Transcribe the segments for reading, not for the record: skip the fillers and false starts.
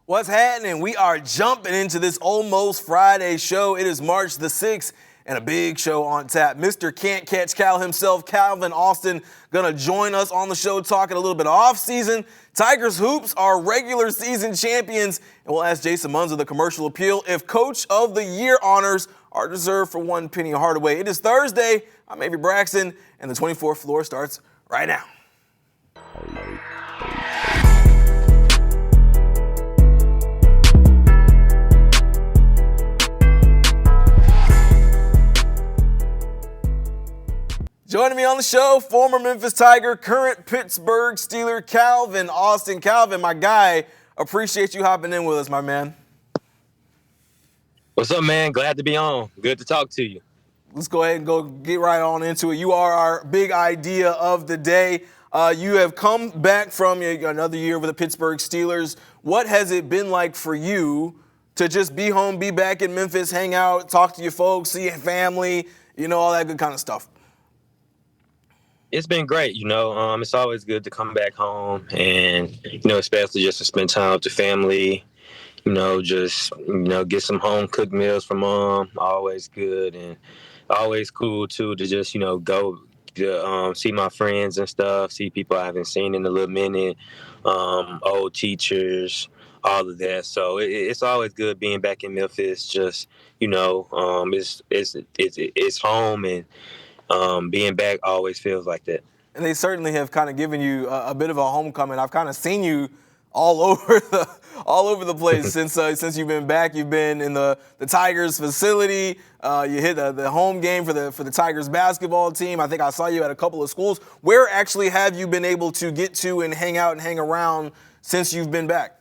What's happening? We are jumping into this almost Friday show. It is March the 6th and a big show on tap. Mr. Can't Catch Cal himself, Calvin Austin, gonna join us on the show talking a little bit of off-season. Tigers hoops are regular season champions, and we'll ask Jason Munz of the Commercial Appeal if Coach of the Year honors are deserved for one Penny Hardaway. It is Thursday. I'm Avery Braxton, and the 24th floor starts right now. Joining me on the show, former Memphis Tiger, current Pittsburgh Steeler, Calvin Austin. Calvin, my guy, appreciate you hopping in with us, my man. What's up, man? Glad to be on. Good to talk to you. Let's go ahead and go get right on into it. You are our big idea of the day. You have come back from another year with the Pittsburgh Steelers. What has it been like for you to just be home, be back in Memphis, hang out, talk to your folks, see your family, all that good kind of stuff? It's been great, It's always good to come back home and, especially just to spend time with the family, get some home-cooked meals from mom. Always good and always cool, too, to just, go to see my friends and stuff, see people I haven't seen in a little minute, old teachers, all of that. So it's always good being back in Memphis. Just, it's home, and being back always feels like that. And they certainly have kind of given you a bit of a homecoming. I've kind of seen you all over the place since you've been back. You've been in the Tigers facility. You hit the home game for the Tigers basketball team. I think I saw you at a couple of schools. Where actually have you been able to get to and hang out and hang around since you've been back?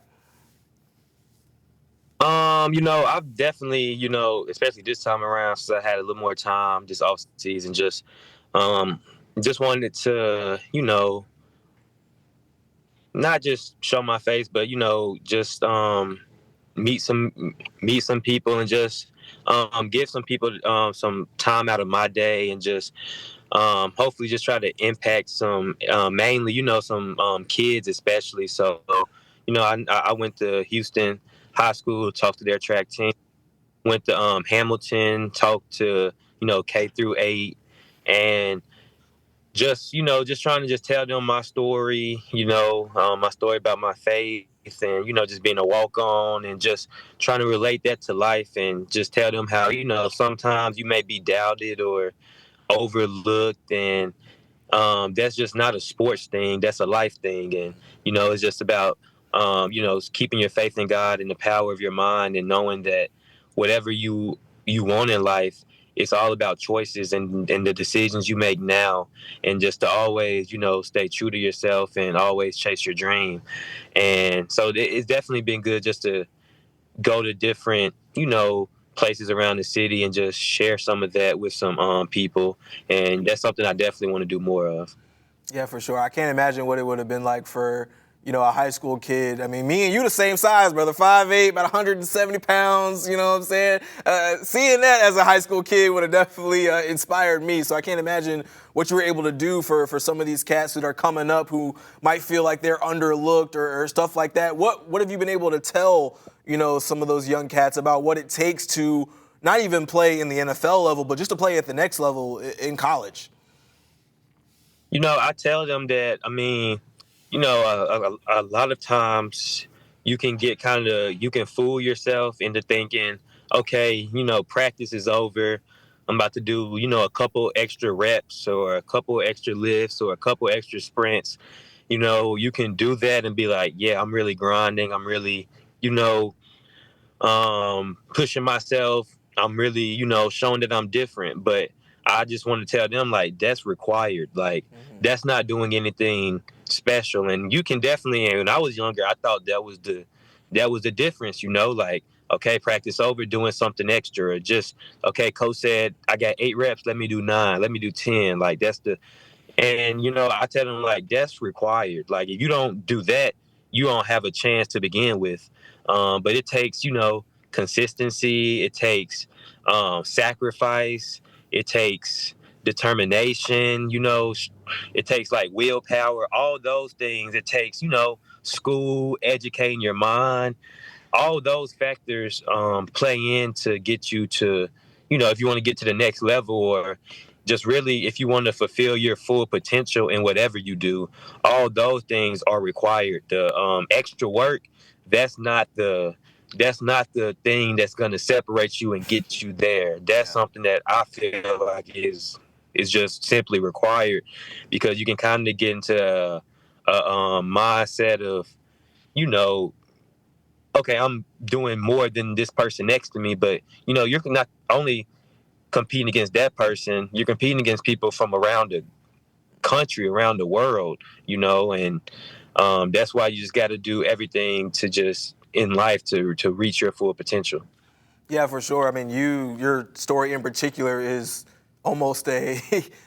I've definitely, especially this time around, since I had a little more time this off season, just wanted to, not just show my face, but, just meet some people and just give some people some time out of my day and just hopefully just try to impact some, mainly, some kids especially. So, I went to Houston High School, talked to their track team, went to Hamilton, talked to, K through 8, and just trying to just tell them my story, my story about my faith and, just being a walk-on and just trying to relate that to life and just tell them how, sometimes you may be doubted or overlooked, and that's just not a sports thing. That's a life thing. And, it's just about, keeping your faith in God and the power of your mind and knowing that whatever you want in life, it's all about choices and the decisions you make now, and just to always, stay true to yourself and always chase your dream. And so it's definitely been good just to go to different, places around the city and just share some of that with some people. And that's something I definitely want to do more of. Yeah, for sure. I can't imagine what it would have been like for, a high school kid. I mean, me and you the same size, brother, 5'8", about 170 pounds, you know what I'm saying? Seeing that as a high school kid would have definitely inspired me. So I can't imagine what you were able to do for some of these cats that are coming up who might feel like they're underlooked or stuff like that. What have you been able to tell, some of those young cats about what it takes to not even play in the NFL level, but just to play at the next level in college? I tell them that, a lot of times you can you can fool yourself into thinking, okay, practice is over. I'm about to do, a couple extra reps or a couple extra lifts or a couple extra sprints. You can do that and be like, yeah, I'm really grinding. I'm really, pushing myself. I'm really, showing that I'm different. But I just want to tell them, like, that's required. Like, that's not doing anything special. And you can definitely, when I was younger, I thought that was the difference, like, okay, practice over, doing something extra. Or just, okay, coach said I got 8 reps, let me do 9, let me do 10. Like, and, I tell them, like, that's required. Like, if you don't do that, you don't have a chance to begin with. But it takes, consistency. It takes sacrifice. It takes determination. It takes, like, willpower, all those things. It takes, school, educating your mind. all those factors play in to get you to, if you want to get to the next level, or just really if you want to fulfill your full potential in whatever you do, all those things are required. The extra work, that's not the that's not the thing that's going to separate you and get you there. That's Yeah. something that I feel like is just simply required, because you can kind of get into a mindset of, you know, okay, I'm doing more than this person next to me, but you're not only competing against that person, you're competing against people from around the country, around the world, and that's why you just got to do everything to just in life to reach your full potential. Yeah, for sure. I mean, your story in particular is almost the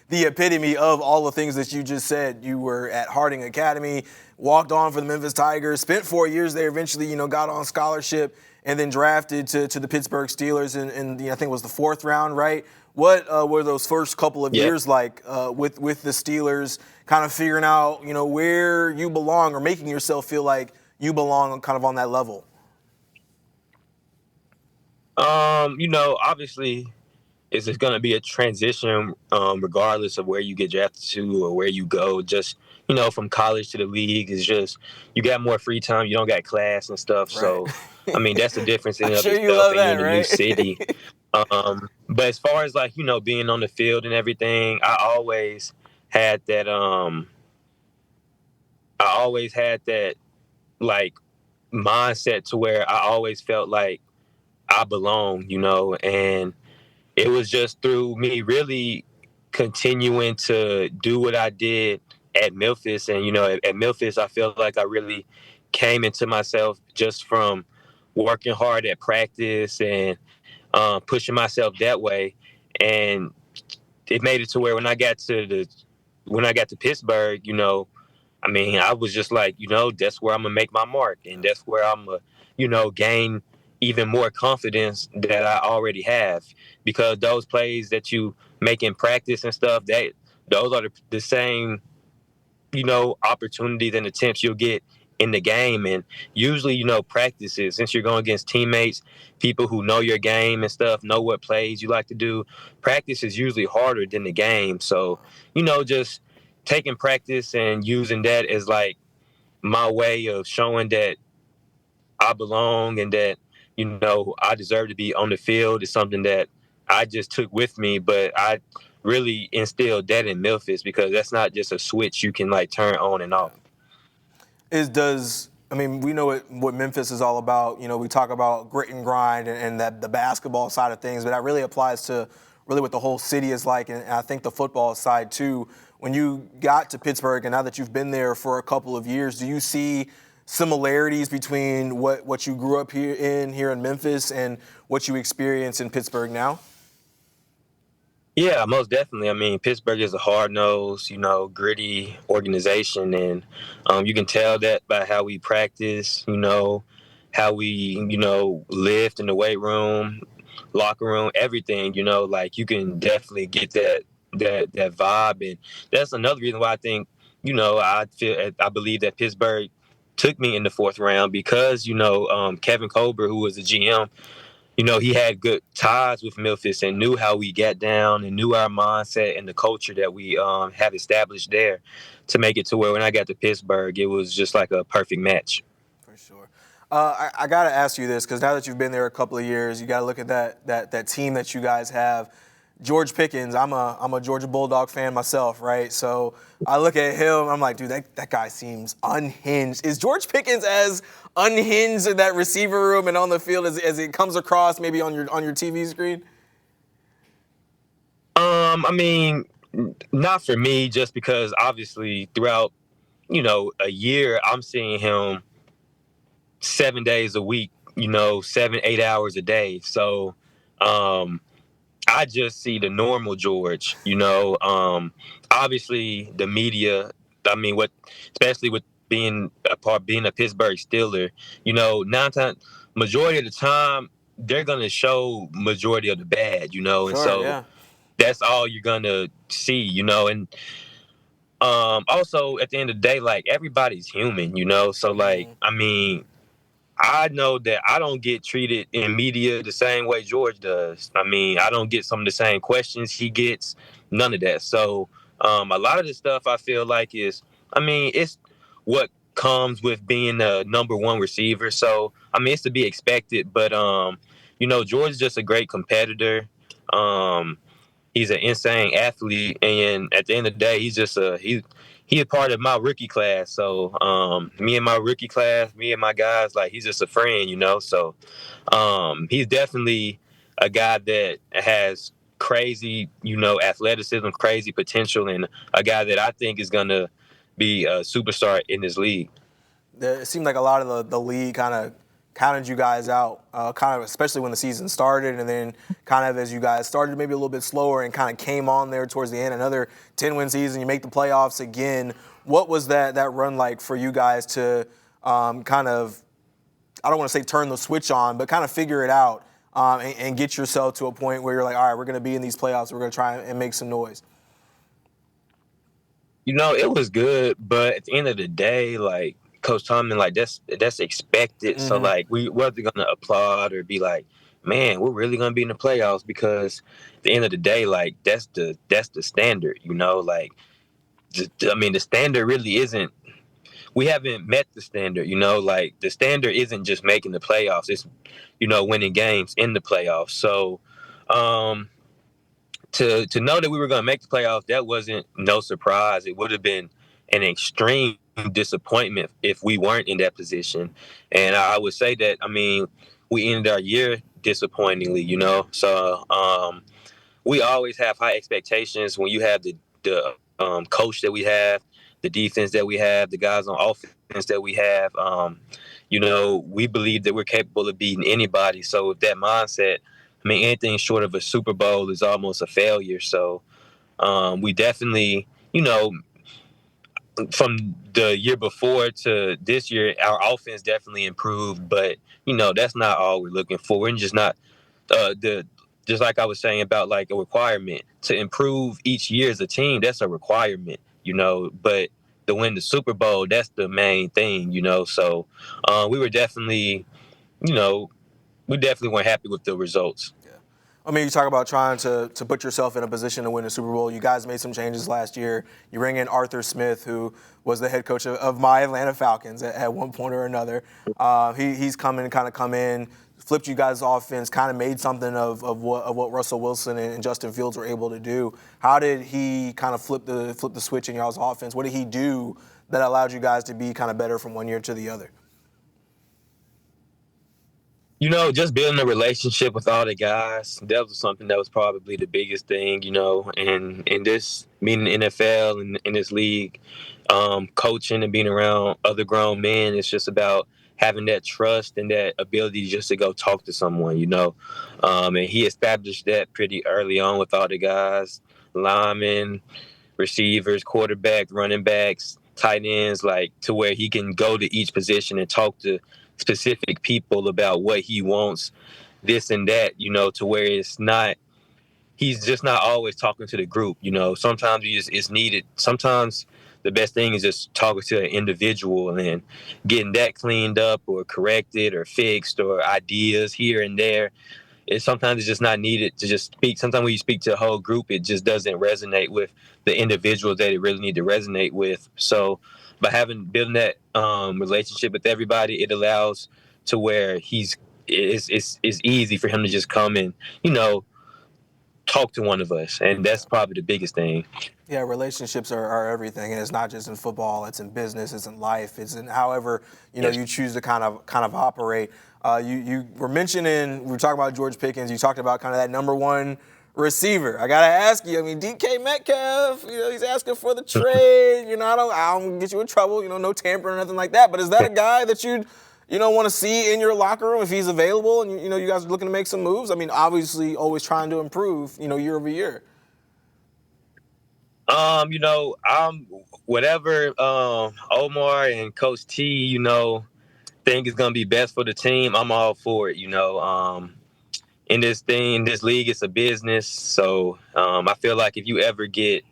epitome of all the things that you just said. You were at Harding Academy, walked on for the Memphis Tigers, spent 4 years there, eventually, got on scholarship, and then drafted to the Pittsburgh Steelers in I think it was the 4th round, right? What were those first couple of Yeah. years like with the Steelers, kind of figuring out, where you belong or making yourself feel like you belong kind of on that level? Obviously it's just going to be a transition, regardless of where you get drafted to or where you go. Just, from college to the league is just, you got more free time. You don't got class and stuff. Right. So, I mean, that's the difference in I'm and of sure you itself. love And you're that, in a new right? city. But as far as like, being on the field and everything, I always had that like mindset to where I always felt like I belong, and it was just through me really continuing to do what I did at Memphis. And, at Memphis, I feel like I really came into myself just from working hard at practice and pushing myself that way. And it made it to where when I got to Pittsburgh, I mean, I was just like, that's where I'm gonna make my mark, and that's where I'm gonna, gain even more confidence that I already have, because those plays that you make in practice and stuff, those are the same, opportunities and attempts you'll get in the game. And usually, practices, since you're going against teammates, people who know your game and stuff, know what plays you like to do, practice is usually harder than the game. So, just taking practice and using that as like my way of showing that I belong and that, I deserve to be on the field is something that I just took with me. But I really instilled that in Memphis, because that's not just a switch you can like turn on and off. I mean, we know what Memphis is all about. We talk about grit and grind and that the basketball side of things, but that really applies to really what the whole city is like, and I think the football side too. When you got to Pittsburgh, and now that you've been there for a couple of years, do you see similarities between what you grew up here in Memphis and what you experience in Pittsburgh now? Yeah, most definitely. I mean, Pittsburgh is a hard-nosed, gritty organization, and you can tell that by how we practice, how we, lift in the weight room, locker room, everything. Like you can definitely get that vibe, and that's another reason why I think, I believe that Pittsburgh took me in the 4th round, because Kevin Colbert, who was the GM, he had good ties with Memphis and knew how we got down and knew our mindset and the culture that we have established there to make it to where when I got to Pittsburgh, it was just like a perfect match. For sure. I got to ask you this, because now that you've been there a couple of years, you got to look at that team that you guys have. George Pickens, I'm a Georgia Bulldog fan myself, right? So I look at him, I'm like, dude, that guy seems unhinged. Is George Pickens as unhinged in that receiver room and on the field as it comes across maybe on your TV screen? I mean, not for me, just because obviously throughout, a year, I'm seeing him 7 days a week, 7, 8 hours a day. So, I just see the normal George, obviously the media, I mean, especially with being a Pittsburgh Steeler, majority of the time, they're going to show majority of the bad, and Sure, so yeah. that's all you're going to see, and also at the end of the day, like everybody's human, so like, I mean, I know that I don't get treated in media the same way George does. I mean, I don't get some of the same questions he gets, none of that. So a lot of the stuff I feel like is, I mean, it's what comes with being a number one receiver. So, I mean, it's to be expected. But, George is just a great competitor. He's an insane athlete. And at the end of the day, he's just he's a part of my rookie class. So me and my rookie class, me and my guys, like he's just a friend, So he's definitely a guy that has crazy, athleticism, crazy potential, and a guy that I think is gonna be a superstar in this league. It seemed like a lot of the league kind of counted you guys out, kind of especially when the season started, and then kind of as you guys started maybe a little bit slower and kind of came on there towards the end. Another 10-win season, you make the playoffs again. What was that run like for you guys to kind of, I don't want to say turn the switch on, but kind of figure it out and get yourself to a point where you're like, all right, we're going to be in these playoffs, we're going to try and make some noise? It was good, but at the end of the day, like Coach Tomlin, like that's expected. Mm-hmm. So like we wasn't gonna applaud or be like, man, we're really gonna be in the playoffs, because at the end of the day, like that's the standard. Like I mean, the standard really isn't. We haven't met the standard. Like the standard isn't just making the playoffs. It's winning games in the playoffs. So. To know that we were going to make the playoffs, that wasn't no surprise. It would have been an extreme disappointment if we weren't in that position. And I would say that, I mean, we ended our year disappointingly, So we always have high expectations when you have the coach that we have, the defense that we have, the guys on offense that we have. We believe that we're capable of beating anybody. So with that mindset, I mean, anything short of a Super Bowl is almost a failure. So we definitely, from the year before to this year, our offense definitely improved. But, that's not all we're looking for. We're just not just like I was saying about like a requirement to improve each year as a team. That's a requirement, but to win the Super Bowl, that's the main thing, So we were definitely, we definitely weren't happy with the results. Yeah. I mean, you talk about trying to put yourself in a position to win a Super Bowl. You guys made some changes last year. You bring in Arthur Smith, who was the head coach of my Atlanta Falcons at one point or another. He's come in, flipped you guys' offense, kind of made something of what Russell Wilson and Justin Fields were able to do. How did he kind of flip the switch in y'all's offense? What did he do that allowed you guys to be kind of better from one year to the other? Just building a relationship with all the guys, that was something that was probably the biggest thing, and in this, being in the NFL and in this league, coaching and being around other grown men, it's just about having that trust and that ability just to go talk to someone, and he established that pretty early on with all the guys, linemen, receivers, quarterbacks, running backs, tight ends, like to where he can go to each position and talk to specific people about what he wants, this and that, to where he's just not always talking to the group, Sometimes it's needed. Sometimes the best thing is just talking to an individual and getting that cleaned up or corrected or fixed, or ideas here and there. Sometimes it's just not needed to just speak. Sometimes when you speak to a whole group, it just doesn't resonate with the individuals that it really need to resonate with. So by building that relationship with everybody, it allows to where it's easy for him to just come and, talk to one of us. And that's probably the biggest thing. Yeah, relationships are everything, and it's not just in football. It's in business. It's in life. It's in however you choose to kind of operate. You were mentioning, we were talking about George Pickens. You talked about kind of that number one receiver. I gotta ask you. I mean, DK Metcalf. He's asking for the trade. I don't get you in trouble. No tampering or nothing like that. But is that a guy that you'd want to see in your locker room if he's available and you guys are looking to make some moves? I mean, obviously, always trying to improve. Year over year. I'm whatever Omar and Coach T, think is gonna be best for the team. I'm all for it. In this league, it's a business. So I feel like if you ever get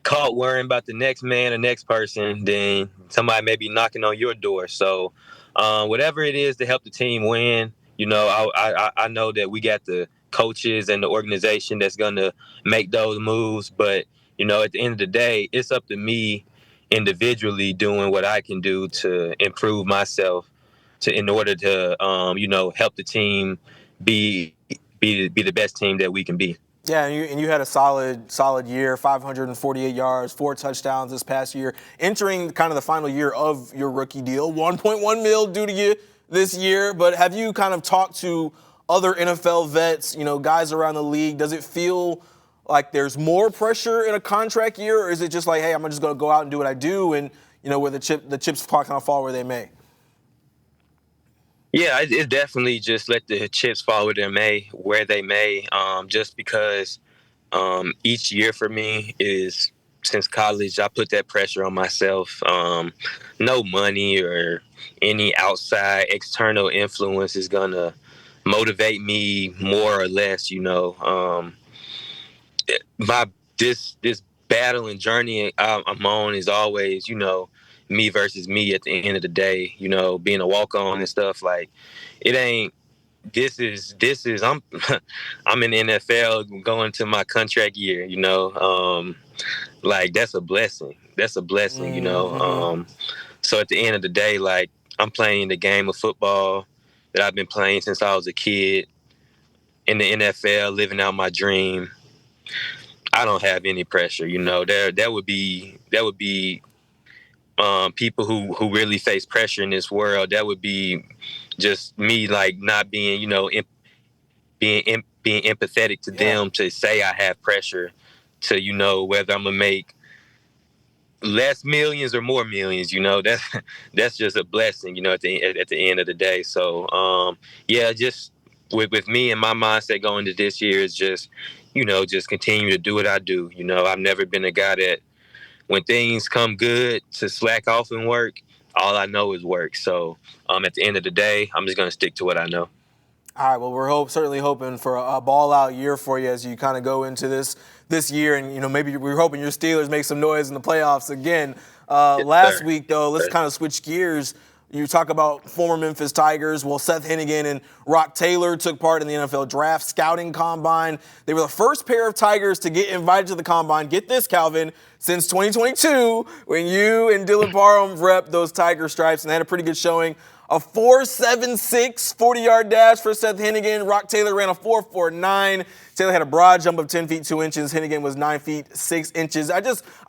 caught worrying about the next man or next person, then somebody may be knocking on your door. So whatever it is to help the team win, I know that we got the coaches and the organization that's going to make those moves. But, at the end of the day, it's up to me individually doing what I can do to improve myself in order to, help the team be the best team that we can be. Yeah, and you had a solid year, 548 yards, 4 touchdowns this past year, entering kind of the final year of your rookie deal. 1.1 mil due to you this year, but have you kind of talked to other NFL vets, guys around the league? Does it feel like there's more pressure in a contract year, or is it just like, hey, I'm just going to go out and do what I do, and where the chips kind of fall where they may? Yeah, it's definitely just let the chips fall where they may. Just because each year for me is since college, I put that pressure on myself. No money or any outside external influence is gonna motivate me more or less. My this battle and journey I'm on is always me versus me at the end of the day. Being a walk on and stuff, like it ain't. This is I'm I'm in the NFL going to my contract year. Like that's a blessing. That's a blessing. So at the end of the day, like I'm playing the game of football that I've been playing since I was a kid in the NFL, living out my dream. I don't have any pressure. That would be people who really face pressure in this world. That would be just me, like not being being empathetic to them to say I have pressure to whether I'm gonna make less millions or more millions. That's just a blessing. At the end of the day. So just with me and my mindset going to this year is just just continue to do what I do. I've never been a guy that when things come good to slack off and work. All I know is work. So at the end of the day, I'm just gonna stick to what I know. All right, well, we're certainly hoping for a ball-out year for you as you kind of go into this year, and maybe we're hoping your Steelers make some noise in the playoffs again. Last week, though, let's kind of switch gears. You talk about former Memphis Tigers. Well, Seth Hennigan and Rock Taylor took part in the NFL Draft Scouting Combine. They were the first pair of Tigers to get invited to the Combine. Get this, Calvin, since 2022, when you and Dylan Parham repped those Tiger stripes, and they had a pretty good showing. A 4.76 40-yard dash for Seth Hennigan. Rock Taylor ran a 4.49. Taylor had a broad jump of 10 feet 2 inches. Hennigan was 9 feet 6 inches.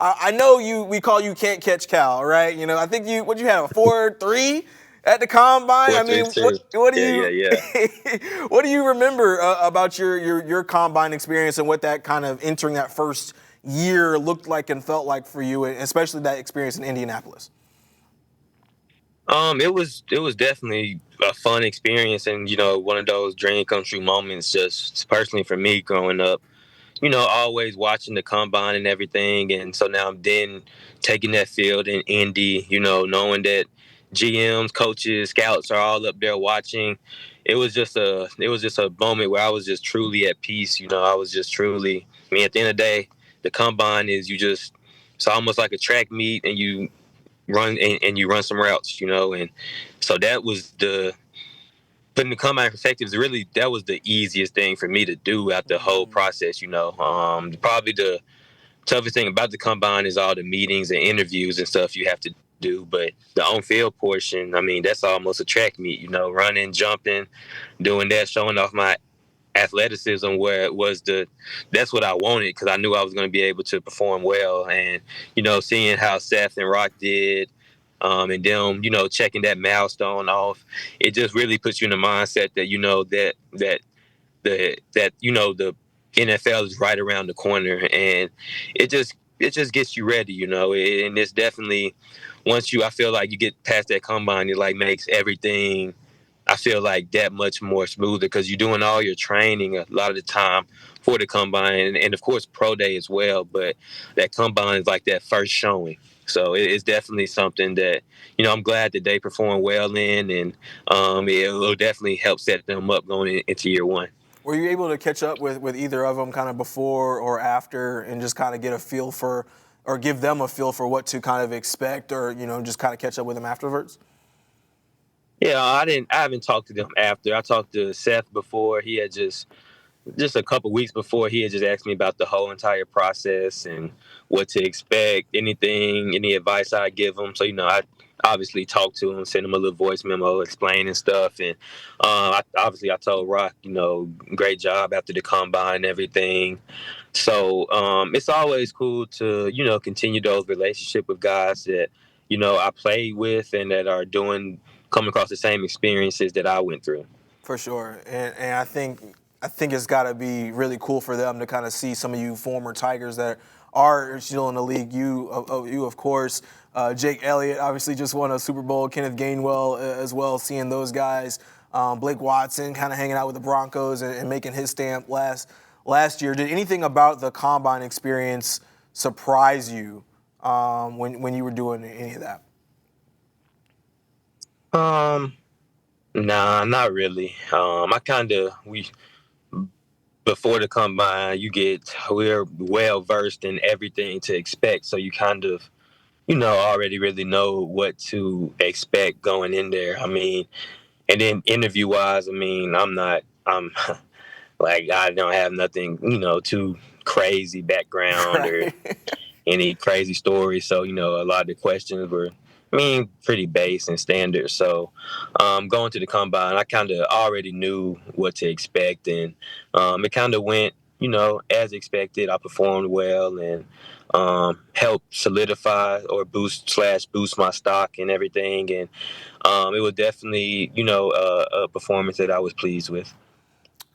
I know we call you Can't Catch Cal, right? I think what you had, a 4.3 at the Combine? I mean, what do you what do you remember about your Combine experience and what that kind of entering that first year looked like and felt like for you, and especially that experience in Indianapolis? It was definitely a fun experience and, one of those dream come true moments just personally for me growing up, always watching the Combine and everything. And so now I'm then taking that field in Indy, knowing that GMs, coaches, scouts are all up there watching. It was just a moment where I was just truly at peace. I was just truly, at the end of the day, the Combine is it's almost like a track meet and you run and you run some routes, and so that was putting the combine in perspective is really that was the easiest thing for me to do out the whole process. Probably the toughest thing about the combine is all the meetings and interviews and stuff you have to do, but the on-field portion, that's almost a track meet, running, jumping, doing that, showing off my athleticism where it was that's what I wanted because I knew I was going to be able to perform well. And seeing how Seth and Rock did and them checking that milestone off, it just really puts you in the mindset that the NFL is right around the corner, and it just gets you ready, and it's definitely I feel like you get past that combine, it like makes everything I feel like that much more smoother because you're doing all your training a lot of the time for the combine and of course pro day as well. But that combine is like that first showing. So it's definitely something that, I'm glad that they perform well in, and it'll definitely help set them up going into year one. Were you able to catch up with either of them kind of before or after and just kind of get a feel for, or give them a feel for what to kind of expect, or just kind of catch up with them afterwards? Yeah, I haven't talked to them after. I talked to Seth before. He had just a couple weeks before, he had just asked me about the whole entire process and what to expect, any advice I give him. So, I obviously talked to him, sent him a little voice memo explaining stuff. And I told Rock, great job after the combine and everything. So it's always cool to, continue those relationships with guys that, I played with and that are coming across the same experiences that I went through. For sure. And I think it's got to be really cool for them to kind of see some of you former Tigers that are still in the league. You of course, Jake Elliott obviously just won a Super Bowl, Kenneth Gainwell as well, seeing those guys. Blake Watson kind of hanging out with the Broncos and making his stamp last year. Did anything about the combine experience surprise you when you were doing any of that? Nah, not really. Before the combine, we're well versed in everything to expect. So you kind of, already really know what to expect going in there. I mean, and then interview wise, I'm like, I don't have nothing, too crazy background or any crazy stories. So, a lot of the questions were, pretty base and standard. So going to the combine, I kind of already knew what to expect. And it kind of went, as expected. I performed well and helped solidify or boost my stock and everything. And it was definitely, a performance that I was pleased with.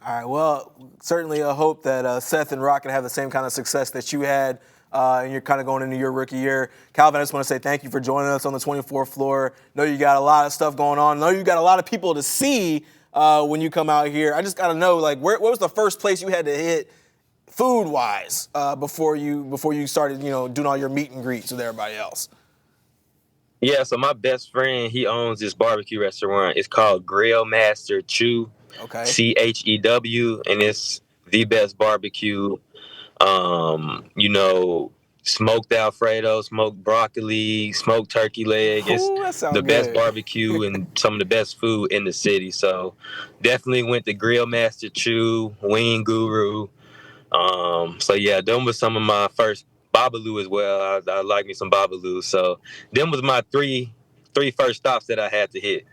All right, well, certainly I hope that Seth and Rock can have the same kind of success that you had, and you're kind of going into your rookie year. Calvin, I just want to say thank you for joining us on the 24th floor. Know you got a lot of stuff going on. Know you got a lot of people to see when you come out here. I just got to know, where was the first place you had to hit food-wise before you started, doing all your meet and greets with everybody else? Yeah, so my best friend, he owns this barbecue restaurant. It's called Grill Master Chew. Okay. CHEW, and it's the best barbecue. Smoked Alfredo, smoked broccoli, smoked turkey leg. It's the best barbecue and some of the best food in the city. So definitely went to Grill Master Chew, Wing Guru. Them was some of my first. Babalu as well. I like me some Babalu. So them was my three first stops that I had to hit.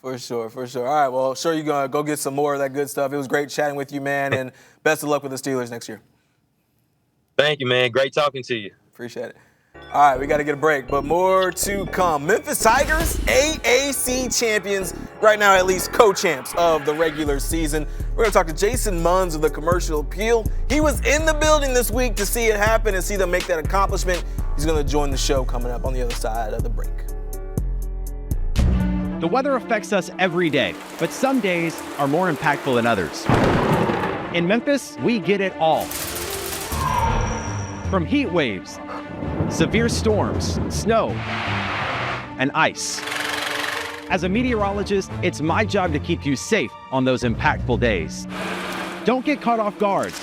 For sure. All right, well, sure you're going to go get some more of that good stuff. It was great chatting with you, man, and best of luck with the Steelers next year. Thank you, man. Great talking to you. Appreciate it. All right, we got to get a break, but more to come. Memphis Tigers, AAC champions, right now at least co-champs of the regular season. We're going to talk to Jason Munz of the Commercial Appeal. He was in the building this week to see it happen and see them make that accomplishment. He's going to join the show coming up on the other side of the break. The weather affects us every day, but some days are more impactful than others. In Memphis, we get it all. From heat waves, severe storms, snow, and ice. As a meteorologist, it's my job to keep you safe on those impactful days. Don't get caught off guard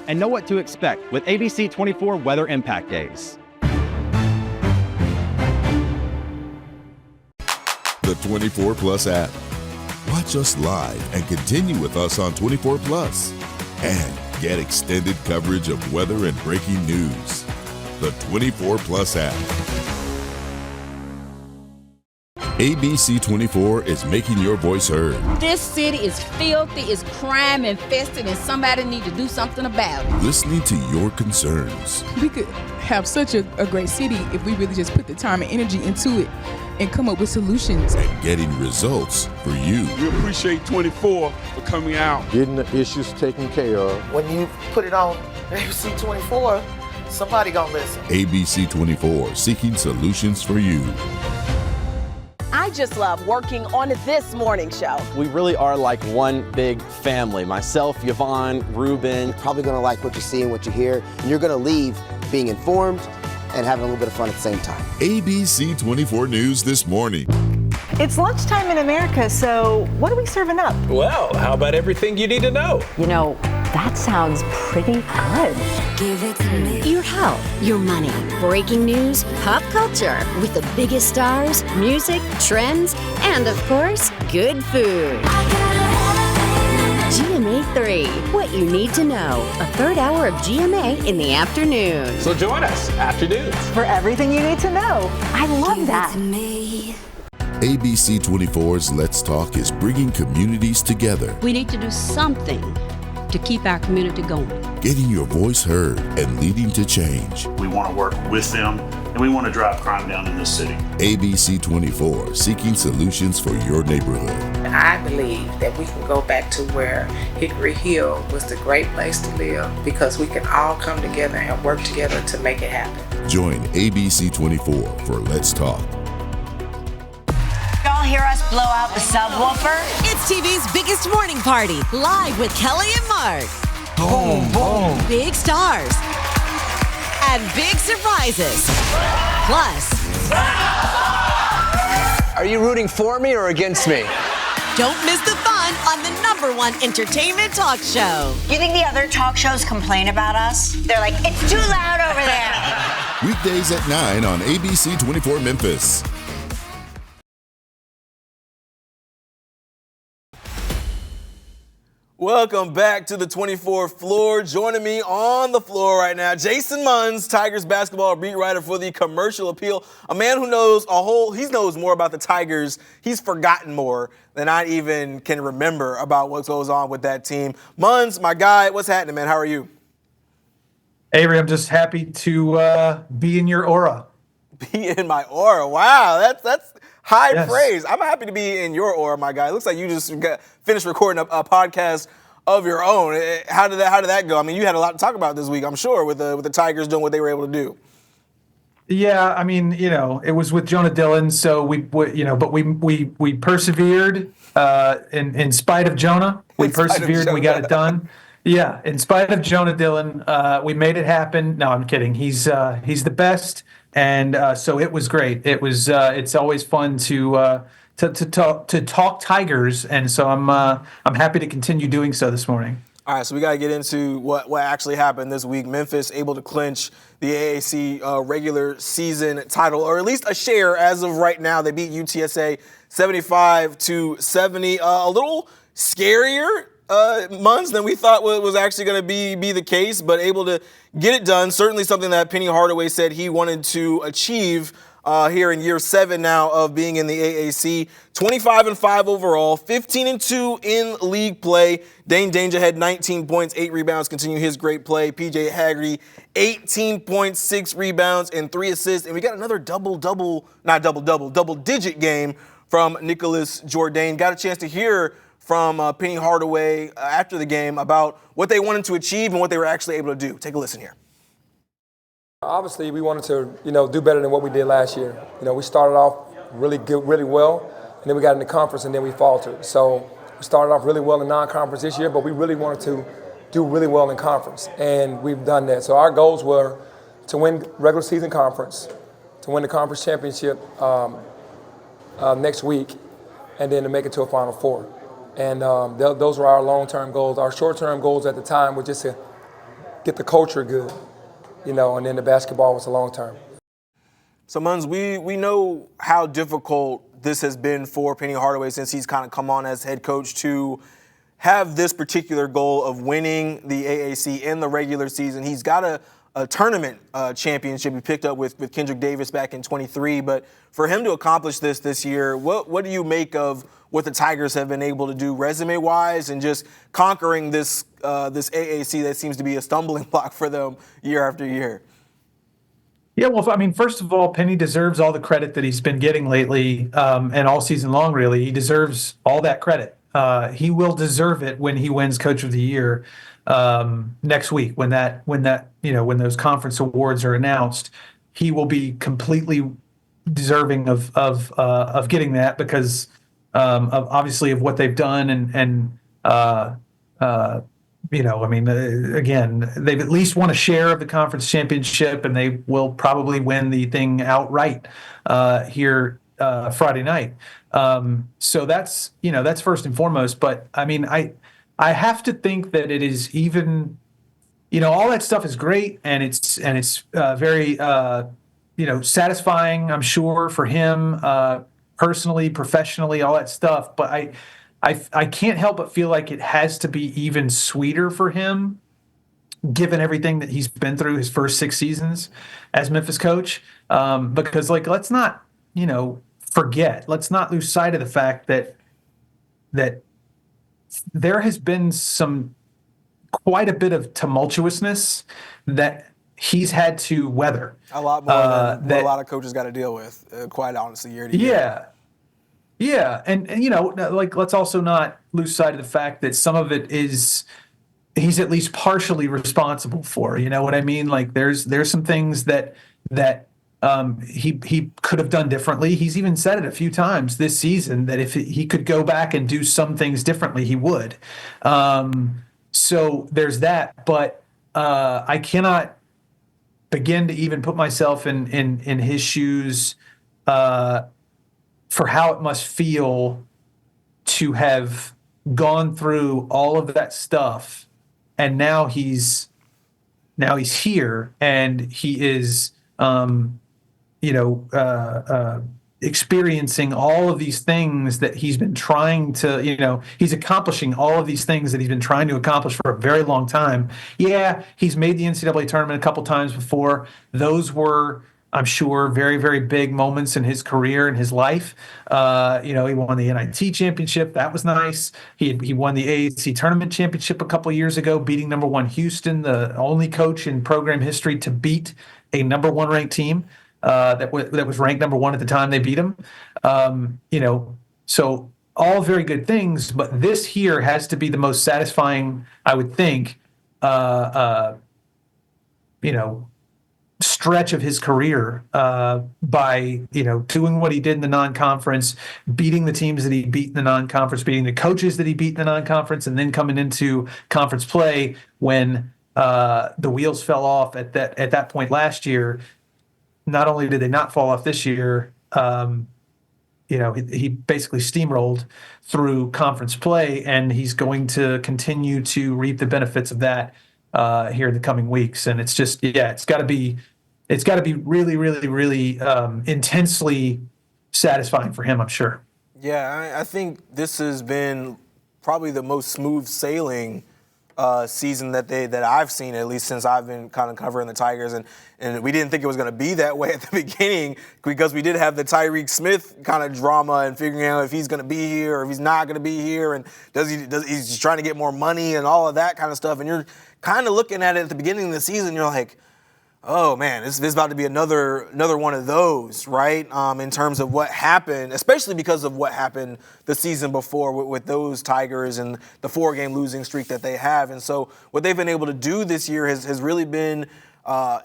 and know what to expect with ABC 24 Weather Impact Days. The 24 Plus app. Watch us live and continue with us on 24 Plus. And get extended coverage of weather and breaking news. The 24 Plus app. ABC 24 is making your voice heard. This city is filthy, it's crime infested, and somebody need to do something about it. Listening to your concerns. We could have such a great city if we really just put the time and energy into it and come up with solutions. And getting results for you. We appreciate 24 for coming out. Getting the issues taken care of. When you put it on ABC 24, somebody gonna listen. ABC 24, seeking solutions for you. I just love working on this morning show. We really are like one big family. Myself, Yvonne, Ruben. You're probably gonna like what you see and what you hear, and you're gonna leave being informed and having a little bit of fun at the same time. ABC 24 News this morning. It's lunchtime in America, so what are we serving up? Well, how about everything you need to know? You know, That sounds pretty good. Give it to me. Your health, your money, breaking news, pop culture, with the biggest stars, music, trends, and of course, good food. GMA 3, what you need to know. A third hour of GMA in the afternoon. So join us, afternoons. For everything you need to know. I love that. ABC 24's Let's Talk is bringing communities together, We need to do something to keep our community going. getting your voice heard and leading to change. We want to work with them, and we want to drive crime down in this city. ABC 24, seeking solutions for your neighborhood. I believe that we can go back to where Hickory Hill was the great place to live because we can all come together and work together to make it happen. Join ABC 24 for Let's Talk. Y'all hear us blow out the subwoofer? It's TV's biggest morning party, live with Kelly and Mark. Boom, boom. Big stars and big surprises. Plus, Are you rooting for me or against me? don't miss the fun on the #1 entertainment talk show. You think the other talk shows complain about us? They're like, it's too loud over there. Weekdays at 9 on ABC 24 Memphis. Welcome back to the 24th floor. Joining me on the floor right now, Jason Munz, Tigers basketball beat writer for the Commercial Appeal. A man who knows he knows more about the Tigers. He's forgotten more than I even can remember about what goes on with that team. Munz, my guy, what's happening, man? How are you? Avery, I'm just happy to be in your aura. Be in my aura. Wow, that's high Yes. praise. I'm happy to be in your aura, my guy. It looks like you just finished recording a podcast of your own. How did that go? I mean, you had a lot to talk about this week, I'm sure, with the Tigers doing what they were able to do. Yeah, I mean, it was with Jonah Dillon, so we persevered in spite of Jonah. We persevered and we got it done. Yeah, in spite of Jonah Dillon, we made it happen. No, I'm kidding. He's the best, and so it was great. It was. It's always fun to talk Tigers, and so I'm happy to continue doing so this morning. All right, so we got to get into what actually happened this week. Memphis able to clinch the AAC regular season title, or at least a share as of right now. They beat UTSA 75-70. A little scarier months than we thought was actually going to be the case, but able to get it done. Certainly something that Penny Hardaway said he wanted to achieve here in year 7 now of being in the AAC. 25-5 overall, 15-2 in league play. Dane Danger had 19 points, 8 rebounds, continue his great play. PJ Haggerty, 18.6 rebounds and 3 assists. And we got another double-digit game from Nicholas Jourdain. Got a chance to hear from Penny Hardaway after the game about what they wanted to achieve and what they were actually able to do. Take a listen here. Obviously, we wanted to, do better than what we did last year. We started off really good, really well, and then we got in the conference and then we faltered. So we started off really well in non-conference this year, but we really wanted to do really well in conference, and we've done that. So our goals were to win regular season conference, to win the conference championship next week, and then to make it to a Final Four. And those were our long-term goals. Our short-term goals at the time were just to get the culture good. And then the basketball was a long term. So, Munz, we know how difficult this has been for Penny Hardaway since he's kind of come on as head coach to have this particular goal of winning the AAC in the regular season. He's got a tournament championship he picked up with Kendrick Davis back in 23. But for him to accomplish this year, what do you make of what the Tigers have been able to do resume-wise and just conquering this AAC that seems to be a stumbling block for them year after year? Yeah, well, I mean, first of all, Penny deserves all the credit that he's been getting lately and all season long, really. He deserves all that credit. He will deserve it when he wins Coach of the Year next week. When those conference awards are announced, he will be completely deserving of getting that because of obviously of what they've done again, they've at least won a share of the conference championship, and they will probably win the thing outright here Friday night. So that's first and foremost. But I mean, I I have to think that it is even, all that stuff is great, and it's very satisfying, I'm sure, for him personally, professionally, all that stuff. But I can't help but feel like it has to be even sweeter for him, given everything that he's been through his first 6 seasons as Memphis coach. Because let's not forget, let's not lose sight of the fact that there has been quite a bit of tumultuousness that he's had to weather. A lot more than what a lot of coaches got to deal with, quite honestly, year to year. Yeah. And let's also not lose sight of the fact that some of it is he's at least partially responsible for. You know what I mean? Like there's some things that he could have done differently. He's even said it a few times this season that if he could go back and do some things differently, he would. So there's that, but I cannot begin to even put myself in his shoes for how it must feel to have gone through all of that stuff, and now he's here, and he is experiencing all of these things that he's been trying to, he's accomplishing all of these things that he's been trying to accomplish for a very long time. Yeah, he's made the NCAA tournament a couple times before. Those were, I'm sure, very, very big moments in his career and his life. He won the NIT championship. That was nice. He won the AAC tournament championship a couple years ago, beating number 1 Houston, the only coach in program history to beat a number 1 ranked team. That was ranked number 1 at the time they beat him. So all very good things, but this here has to be the most satisfying, I would think, stretch of his career by, doing what he did in the non-conference, beating the teams that he beat in the non-conference, beating the coaches that he beat in the non-conference, and then coming into conference play when the wheels fell off at that point last year. Not only did they not fall off this year, he basically steamrolled through conference play, and he's going to continue to reap the benefits of that here in the coming weeks. And it's just, it's got to be really, really, really intensely satisfying for him, I'm sure. Yeah, I think this has been probably the most smooth sailing season that I've seen, at least since I've been kind of covering the Tigers, and we didn't think it was going to be that way at the beginning because we did have the Tyreek Smith kind of drama and figuring out if he's going to be here or if he's not going to be here, and he's just trying to get more money and all of that kind of stuff. And you're kind of looking at it at the beginning of the season, you're like, oh man, this is about to be another one of those, right? In terms of what happened, especially because of what happened the season before with those Tigers and the 4-game losing streak that they have. And so what they've been able to do this year has really been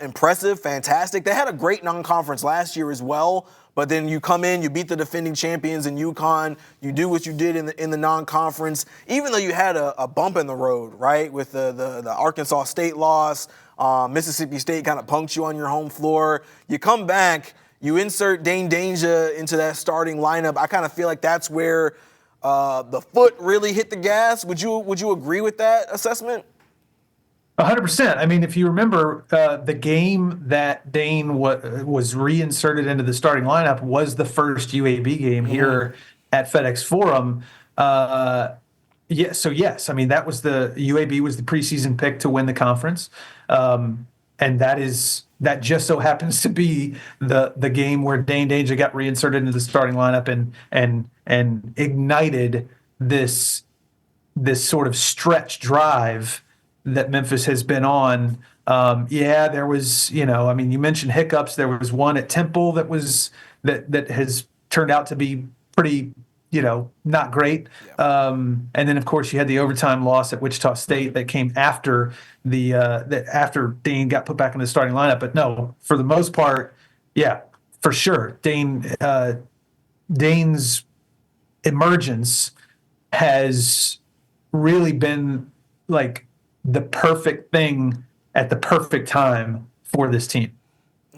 impressive, fantastic. They had a great non-conference last year as well, but then you come in, you beat the defending champions in UConn, you do what you did in the non-conference, even though you had a bump in the road, right, with the Arkansas State loss. Mississippi State kind of punked you on your home floor. You come back, you insert Dane Danger into that starting lineup. I kind of feel like that's where the foot really hit the gas. Would you agree with that assessment? 100%. I mean, if you remember, the game that Dane was reinserted into the starting lineup was the first UAB game here at FedEx Forum. Yes. I mean, that was UAB was the preseason pick to win the conference. And that just so happens to be the game where Dane Danger got reinserted into the starting lineup and ignited this sort of stretch drive that Memphis has been on. There was, you mentioned hiccups. There was one at Temple that has turned out to be pretty, not great. Yeah. And then of course you had the overtime loss at Wichita State that came after after Dane got put back in the starting lineup. But no, for the most part, yeah, for sure. Dane's emergence has really been like the perfect thing at the perfect time for this team.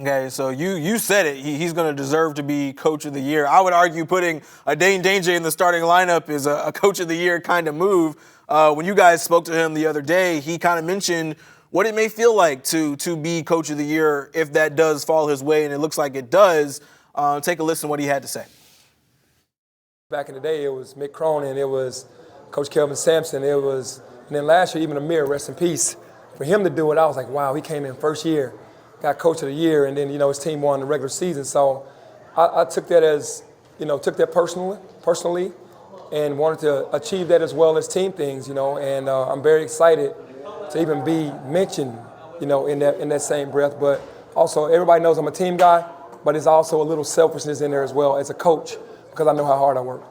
Okay, so you said it. He's going to deserve to be Coach of the Year. I would argue putting a Dane Danger in the starting lineup is a Coach of the Year kind of move. When you guys spoke to him the other day, he kind of mentioned what it may feel like to be Coach of the Year if that does fall his way, and it looks like it does. Take a listen to what he had to say. Back in the day, it was Mick Cronin, it was Coach Kelvin Sampson, and then last year, even Amir, rest in peace. For him to do it, I was like, wow, he came in first year, got Coach of the Year, and then, his team won the regular season. So I took that as, took that personally, and wanted to achieve that as well as team things, and I'm very excited to even be mentioned, in that same breath. But also, everybody knows I'm a team guy, but there's also a little selfishness in there as well as a coach, because I know how hard I work.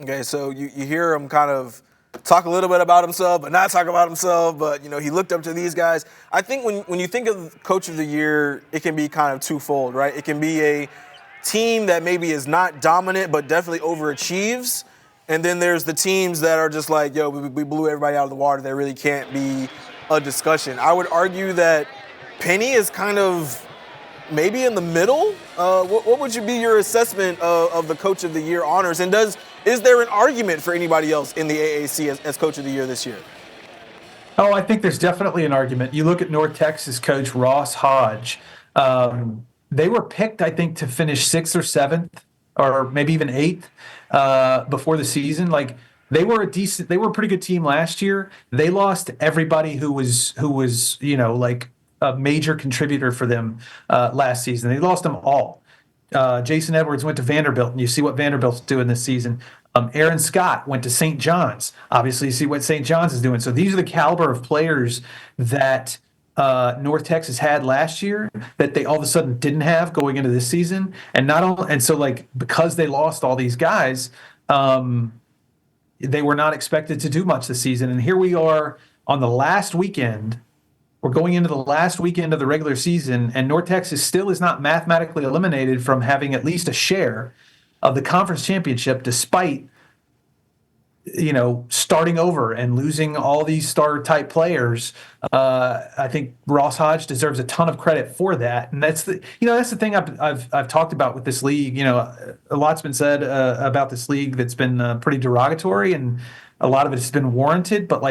Okay, so you hear him kind of talk a little bit about himself, but not talk about himself. But, he looked up to these guys. I think when you think of Coach of the Year, it can be kind of twofold, right? It can be a team that maybe is not dominant but definitely overachieves. And then there's the teams that are just like, yo, we blew everybody out of the water. There really can't be a discussion. I would argue that Penny is kind of maybe in the middle. What would be your assessment of the Coach of the Year honors? And is there an argument for anybody else in the AAC as Coach of the Year this year? Oh, I think there's definitely an argument. You look at North Texas coach Ross Hodge. They were picked, I think, to finish 6th or 7th or maybe even 8th before the season. Like, they were a pretty good team last year. They lost everybody who was like a major contributor for them last season. They lost them all. Jason Edwards went to Vanderbilt, and you see what Vanderbilt's doing this season. Aaron Scott went to St. John's. Obviously, you see what St. John's is doing. So these are the caliber of players that North Texas had last year that they all of a sudden didn't have going into this season. And so because they lost all these guys, they were not expected to do much this season. And here we are on the last weekend. We're going into the last weekend of the regular season, and North Texas still is not mathematically eliminated from having at least a share of the conference championship, despite starting over and losing all these star-type players. I think Ross Hodge deserves a ton of credit for that, and that's the thing I've talked about with this league. A lot's been said about this league that's been pretty derogatory, and a lot of it has been warranted. But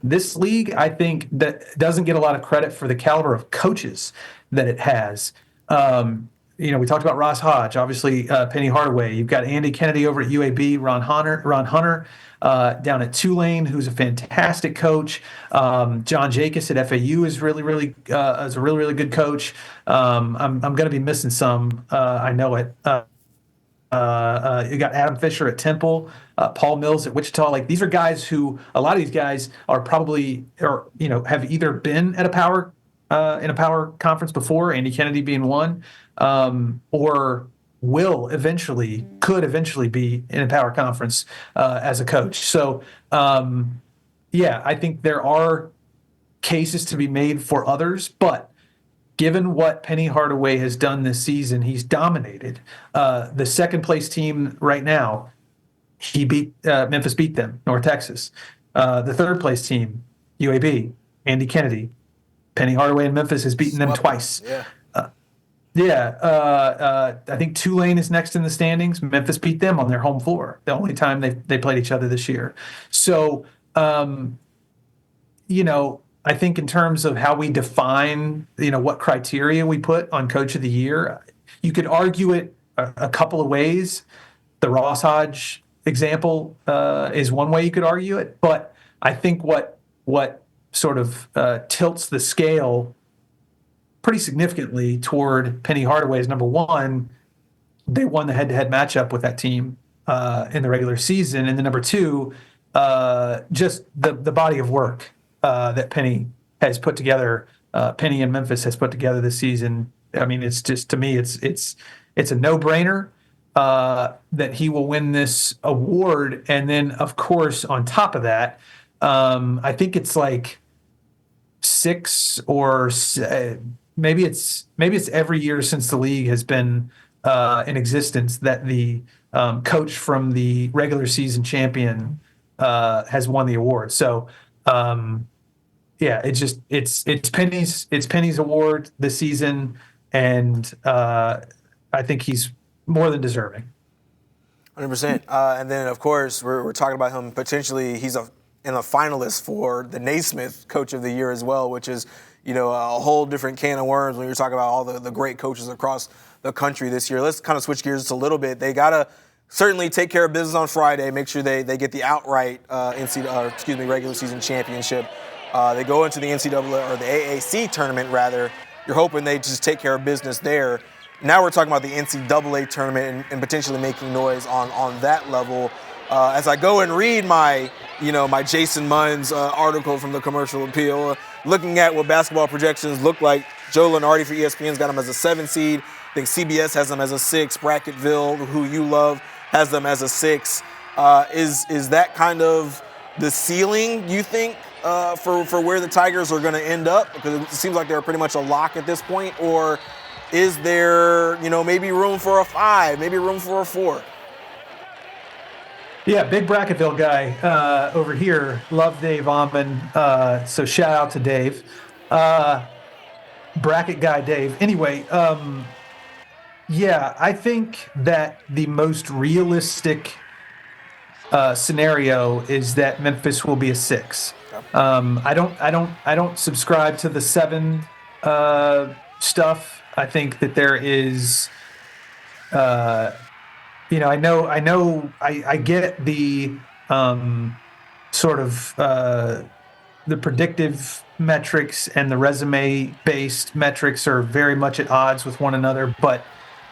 this league, I think, that doesn't get a lot of credit for the caliber of coaches that it has. We talked about Ross Hodge, obviously Penny Hardaway. You've got Andy Kennedy over at UAB, Ron Hunter down at Tulane, who's a fantastic coach. John Jacobs at FAU is really is a really good coach. I'm going to be missing some. I know it. You got Adam Fisher at Temple, Paul Mills at Wichita. These are guys who, a lot of these guys are probably, have either been at a power in a power conference before, Andy Kennedy being one, or could eventually be in a power conference as a coach. So, I think there are cases to be made for others, but given what Penny Hardaway has done this season, he's dominated. The second place team right now, Memphis beat them, North Texas. The third place team, UAB, Andy Kennedy. Penny Hardaway in Memphis has beaten them twice. I think Tulane is next in the standings. Memphis beat them on their home floor, the only time they played each other this year. So, I think in terms of how we define, what criteria we put on Coach of the Year, you could argue it a couple of ways. The Ross Hodge example is one way you could argue it, but I think what sort of tilts the scale pretty significantly toward Penny Hardaway is, number one, they won the head-to-head matchup with that team in the regular season, and then number two, just the body of work that Penny has put together, Penny and Memphis has put together this season. I mean, it's just, to me, it's a no-brainer that he will win this award. And then, of course, on top of that, I think it's like 6 or maybe it's every year since the league has been in existence that the coach from the regular season champion has won the award. So, it's Penny's award this season, and I think he's more than deserving. 100%. And then, of course, we're talking about him potentially. He's in a finalist for the Naismith Coach of the Year as well, which is, a whole different can of worms when you're talking about all the great coaches across the country this year. Let's kind of switch gears just a little bit. They got to certainly take care of business on Friday, make sure they get the outright regular season championship. They go into the NCAA or the AAC tournament, rather. You're hoping they just take care of business there. Now we're talking about the NCAA tournament and potentially making noise on that level. As I go and read my Jason Munz article from the Commercial Appeal, looking at what basketball projections look like, Joe Lunardi for ESPN's got them as a 7 seed. I think CBS has them as a 6. Bracketville, who you love, has them as a 6. Is that kind of the ceiling, you think, for where the Tigers are going to end up? Because it seems like they're pretty much a lock at this point. Or is there, maybe room for a 5, maybe room for a 4? Yeah, big Bracketville guy over here. Love Dave Amman. So shout out to Dave. Bracket guy Dave. Anyway, yeah, I think that the most realistic scenario is that Memphis will be a 6. I don't subscribe to the 7 stuff. I think that there is, I get the sort of the predictive metrics and the resume-based metrics are very much at odds with one another, but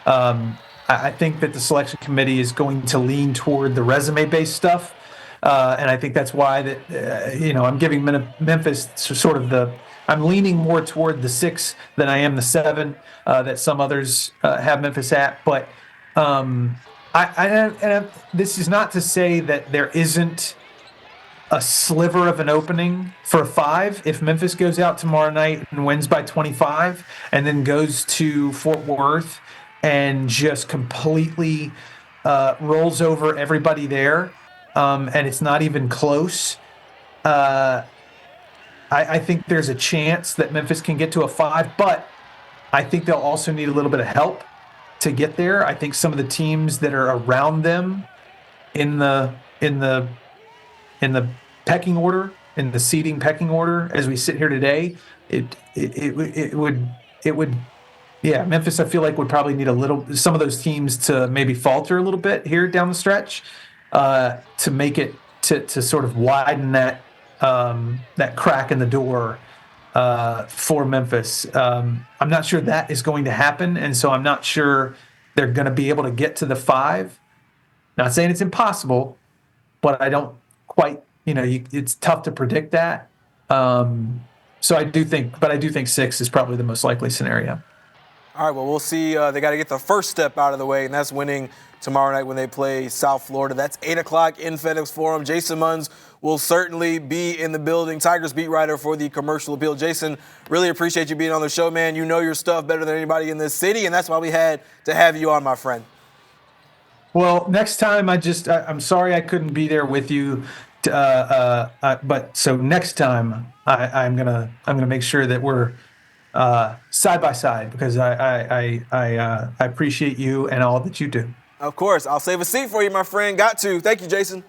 I think that the selection committee is going to lean toward the resume-based stuff, and I think that's why that I'm giving Memphis sort of I'm leaning more toward the 6 than I am the 7 that some others have Memphis at, but this is not to say that there isn't a sliver of an opening for a 5 if Memphis goes out tomorrow night and wins by 25 and then goes to Fort Worth and just completely rolls over everybody there, and it's not even close. I think there's a chance that Memphis can get to a 5, but I think they'll also need a little bit of help to get there. I think some of the teams that are around them in the pecking order, in the seeding pecking order, as we sit here today, it would Memphis, I feel like, would probably need some of those teams to maybe falter a little bit here down the stretch to make it to sort of widen that crack in the door for Memphis. I'm not sure that is going to happen, and so I'm not sure they're going to be able to get to the 5. Not saying it's impossible, but I don't quite, it's tough to predict that. So I do think 6 is probably the most likely scenario. All right, well, we'll see. They got to get the first step out of the way, and that's winning tomorrow night when they play South Florida. That's 8 o'clock in FedEx Forum. Jason Munz will certainly be in the building, Tigers beat writer for the Commercial Appeal. Jason, really appreciate you being on the show, man. You know your stuff better than anybody in this city, and that's why we had to have you on, my friend. Well, next time I'm sorry I couldn't be there with you, but so next time I'm gonna make sure that we're side by side, because I appreciate you and all that you do. Of course. I'll save a seat for you, my friend. Got to. Thank you, Jason.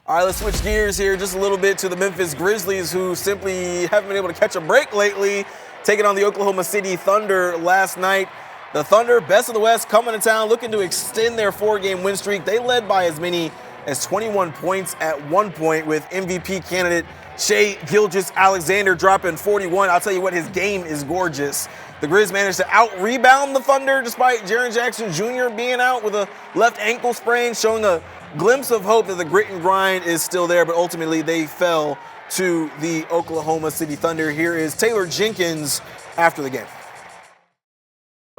All right, let's switch gears here just a little bit to the Memphis Grizzlies, who simply haven't been able to catch a break lately, taking on the Oklahoma City Thunder last night. The Thunder, best of the West, coming to town, looking to extend their 4-game win streak. They led by as many as 21 points at one point, with MVP candidate Shai Gilgeous-Alexander dropping 41. I'll tell you what, his game is gorgeous. The Grizz managed to out-rebound the Thunder despite Jaren Jackson Jr. being out with a left ankle sprain, showing a glimpse of hope that the grit and grind is still there, but ultimately they fell to the Oklahoma City Thunder. Here is Taylor Jenkins after the game.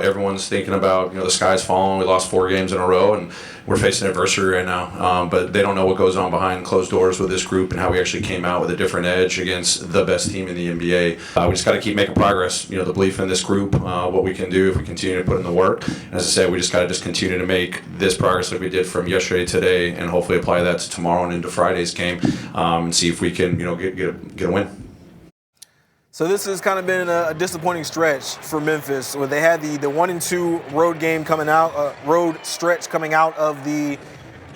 Everyone's thinking about, the sky's falling. We lost 4 games in a row, and we're facing adversity right now. But they don't know what goes on behind closed doors with this group and how we actually came out with a different edge against the best team in the NBA. We just got to keep making progress. The belief in this group, what we can do if we continue to put in the work. And as I said, we just got to continue to make this progress like we did from yesterday, today, and hopefully apply that to tomorrow and into Friday's game, and see if we can, get a win. So this has kind of been a disappointing stretch for Memphis, where they had the 1-2 road game coming out, road stretch coming out of the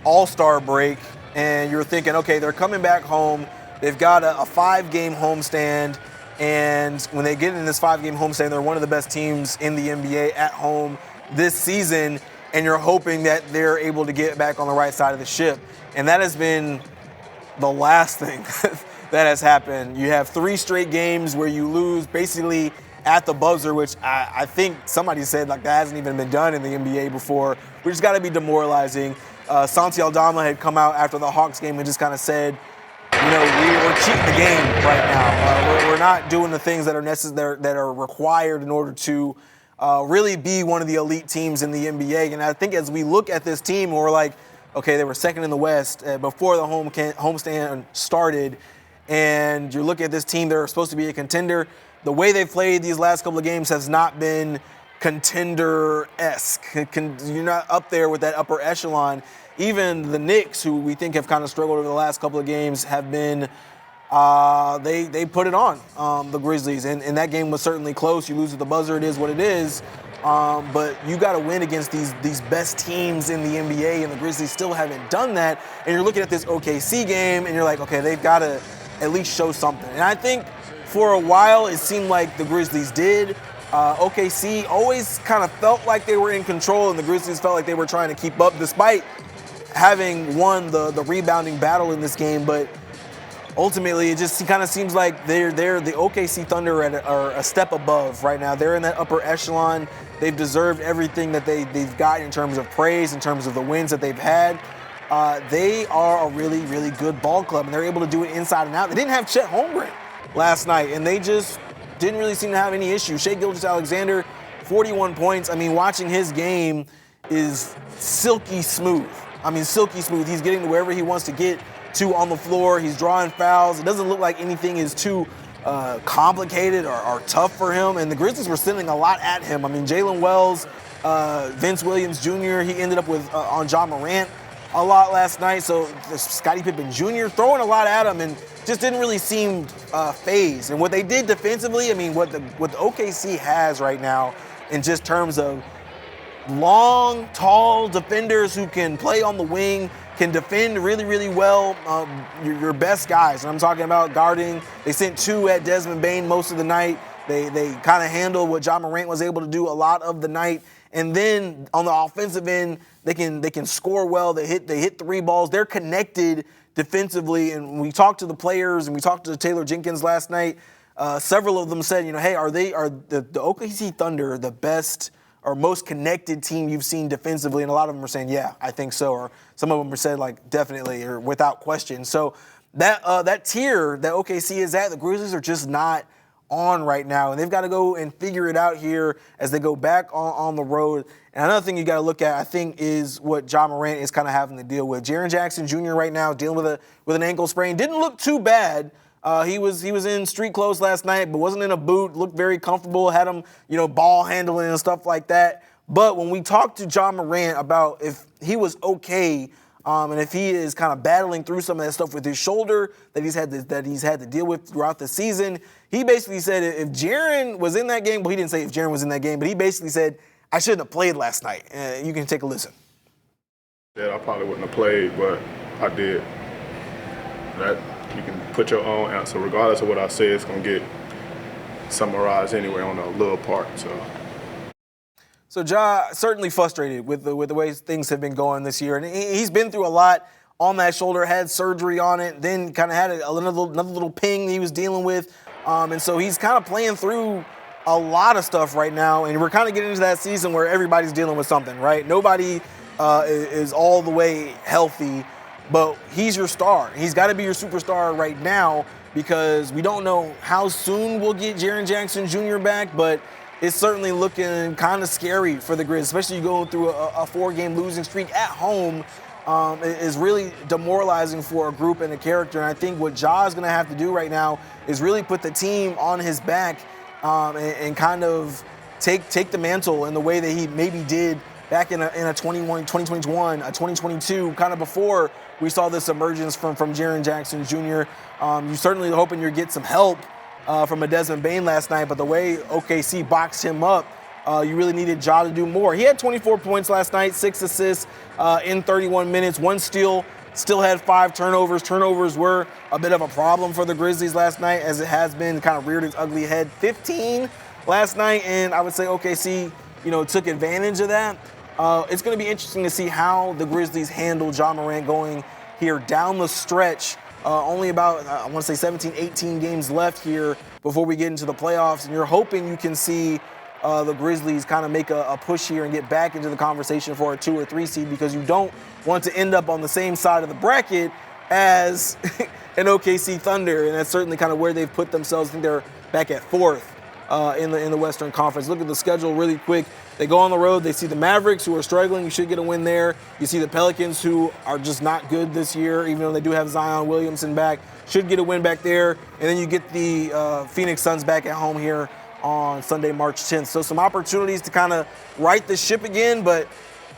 All-Star break, and you're thinking, okay, they're coming back home. They've got a 5-game homestand, and when they get in this 5-game homestand, they're one of the best teams in the NBA at home this season, and you're hoping that they're able to get back on the right side of the ship. And that has been the last thing that has happened. You have 3 straight games where you lose basically at the buzzer, which I think somebody said like that hasn't even been done in the NBA before, which has got to be demoralizing. Santi Aldama had come out after the Hawks game and just kind of said, you know, we're cheating the game right now. We're not doing the things that are necessary, that are required in order to really be one of the elite teams in the NBA. And I think as we look at this team, we're like, okay, they were second in the West before the homestand started. And you look at this team, they're supposed to be a contender. The way they've played these last couple of games has not been contender-esque. You're not up there with that upper echelon. Even the Knicks, who we think have kind of struggled over the last couple of games, have been they put it on the Grizzlies. And that game was certainly close. You lose at the buzzer, it is what it is. But you got to win against these best teams in the NBA, and the Grizzlies still haven't done that. And you're looking at this OKC game, and you're like, okay, they've got to at least show something. And I think for a while it seemed like the Grizzlies did. OKC always kind of felt like they were in control, and the Grizzlies felt like they were trying to keep up despite having won the rebounding battle in this game. But ultimately, it just kind of seems like they're the OKC Thunder are a step above right now. They're in that upper echelon. They've deserved everything that they've got in terms of praise, in terms of the wins that they've had. They are a really, really good ball club, and they're able to do it inside and out. They didn't have Chet Holmgren last night, and they just didn't really seem to have any issues. Shai Gilgeous-Alexander, 41 points. I mean, watching his game is silky smooth. Silky smooth. He's getting to wherever he wants to get to on the floor. He's drawing fouls. It doesn't look like anything is too complicated or tough for him. And the Grizzlies were sending a lot at him. Jalen Wells, Vince Williams Jr., he ended up with on Ja Morant a lot last night. So Scottie Pippen Jr. throwing a lot at him and just didn't really seem phased. And what they did defensively, what the OKC has right now in just terms of long, tall defenders who can play on the wing, can defend really, really well, your best guys. And I'm talking about guarding. They sent 2 at Desmond Bane most of the night. They kind of handled what Ja Morant was able to do a lot of the night. And then on the offensive end, they can score well. They hit 3 balls. They're connected defensively. And we talked to the players and we talked to Taylor Jenkins last night. Several of them said, hey, are the OKC Thunder the best or most connected team you've seen defensively? And a lot of them were saying, yeah, I think so. Or some of them were said, like, definitely or without question. So that tier that OKC is at, the Grizzlies are just not on right now. And they've got to go and figure it out here as they go back on the road. And another thing you got to look at, I think, is what Ja Morant is kind of having to deal with. Jaren Jackson Jr. right now dealing with an ankle sprain. Didn't look too bad. He was in street clothes last night, but wasn't in a boot. Looked very comfortable. Had him, ball handling and stuff like that. But when we talked to Ja Morant about if he was okay, and if he is kind of battling through some of that stuff with his shoulder that he's had to deal with throughout the season, he basically said if Jaren was in that game, well, he didn't say if Jaren was in that game, but he basically said, I shouldn't have played last night. You can take a listen. Yeah, I probably wouldn't have played, but I did. That you can put your own answer. Regardless of what I say, it's going to get summarized anyway on a little part. So Ja certainly frustrated with the way things have been going this year. And he's been through a lot on that shoulder, had surgery on it, then kind of had another little ping he was dealing with. And so he's kind of playing through a lot of stuff right now. And we're kind of getting into that season where everybody's dealing with something, right? Nobody is all the way healthy, but he's your star. He's got to be your superstar right now because we don't know how soon we'll get Jaren Jackson Jr. back, but it's certainly looking kind of scary for the Grizz, especially going through a 4-game losing streak at home. Is really demoralizing for a group and a character. And I think what Ja is going to have to do right now is really put the team on his back and kind of take the mantle in the way that he maybe did back in a 2021, a 2022, kind of before we saw this emergence from Jaren Jackson Jr. You're certainly hoping you get some help from a Desmond Bain last night, but the way OKC boxed him up, you really needed Ja to do more. He had 24 points last night, 6 assists in 31 minutes, 1 steal, still had 5 turnovers. Turnovers were a bit of a problem for the Grizzlies last night, as it has been kind of reared its ugly head. 15 last night, and I would say OKC, took advantage of that. It's going to be interesting to see how the Grizzlies handle Ja Morant going here down the stretch. Only about, I want to say 17, 18 games left here before we get into the playoffs, and you're hoping you can see the Grizzlies kind of make a push here and get back into the conversation for a 2 or 3 seed, because you don't want to end up on the same side of the bracket as an OKC Thunder, and that's certainly kind of where they've put themselves. I think they're back at 4th in the Western Conference. Look at the schedule really quick. They go on the road. They see the Mavericks, who are struggling. You should get a win there. You see the Pelicans, who are just not good this year, even though they do have Zion Williamson back. Should get a win back there. And then you get the Phoenix Suns back at home here on Sunday, March 10th. So some opportunities to kind of right the ship again, but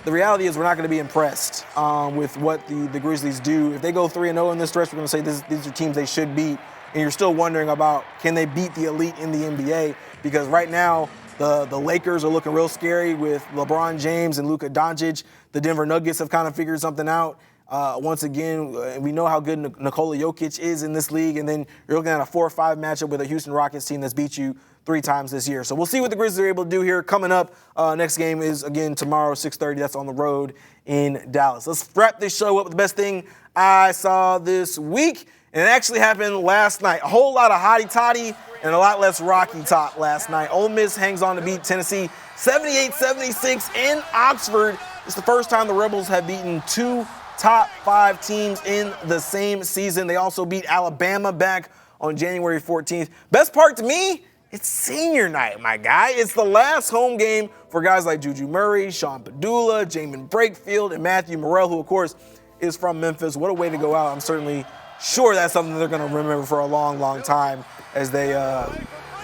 the reality is we're not going to be impressed with what the Grizzlies do. If they go 3-0 in this stretch, we're going to say these are teams they should beat. And you're still wondering about, can they beat the elite in the NBA? Because right now, the Lakers are looking real scary with LeBron James and Luka Doncic. The Denver Nuggets have kind of figured something out. Once again, we know how good Nikola Jokic is in this league, and then you're looking at a 4-5 matchup with a Houston Rockets team that's beat you 3 times this year. So we'll see what the Grizzlies are able to do here. Coming up, next game is, again, tomorrow, 6:30. That's on the road in Dallas. Let's wrap this show up with the best thing I saw this week, and it actually happened last night. A whole lot of hotty-toddy and a lot less Rocky talk last night. Ole Miss hangs on to beat Tennessee 78-76 in Oxford. It's the first time the Rebels have beaten 2 top 5 teams in the same season. They also beat Alabama back on January 14th. Best part to me, it's senior night, my guy. It's the last home game for guys like Juju Murray, Sean Padula, Jamin Brakefield, and Matthew Morrell, who, of course, is from Memphis. What a way to go out. I'm certainly sure that's something they're going to remember for a long, long time as they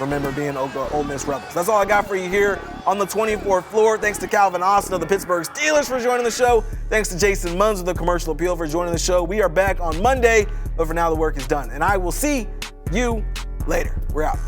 remember being Ole Miss Rebels. That's all I got for you here on the 24th floor. Thanks to Calvin Austin of the Pittsburgh Steelers for joining the show. Thanks to Jason Munz of the Commercial Appeal for joining the show. We are back on Monday, but for now the work is done. And I will see you later. We're out.